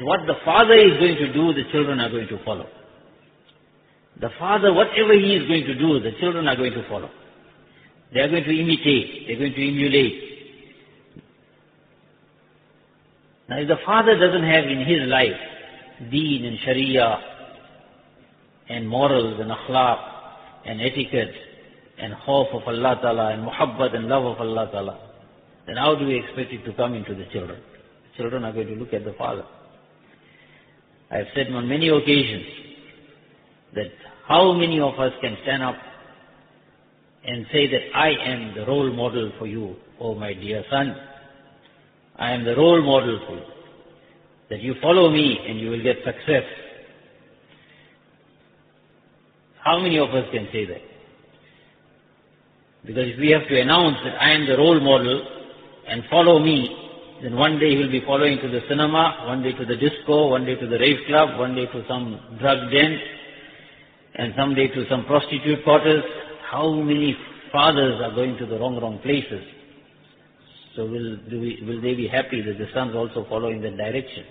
What the father is going to do, the children are going to follow. The father, whatever he is going to do, the children are going to follow. They are going to imitate, they are going to emulate. Now if the father doesn't have in his life deen and sharia and morals and akhlaq and etiquette and khawf of Allah Ta'ala and muhabbat and love of Allah Ta'ala, then how do we expect it to come into the children? The children are going to look at the father. I have said on many occasions that how many of us can stand up and say that I am the role model for you, oh my dear son. I am the role model for you. That you follow me and you will get success. How many of us can say that? Because if we have to announce that I am the role model and follow me, then one day he will be following to the cinema, one day to the disco, one day to the rave club, one day to some drug den, and some day to some prostitute quarters. How many fathers are going to the wrong places? So will they be happy that the sons also follow in that direction?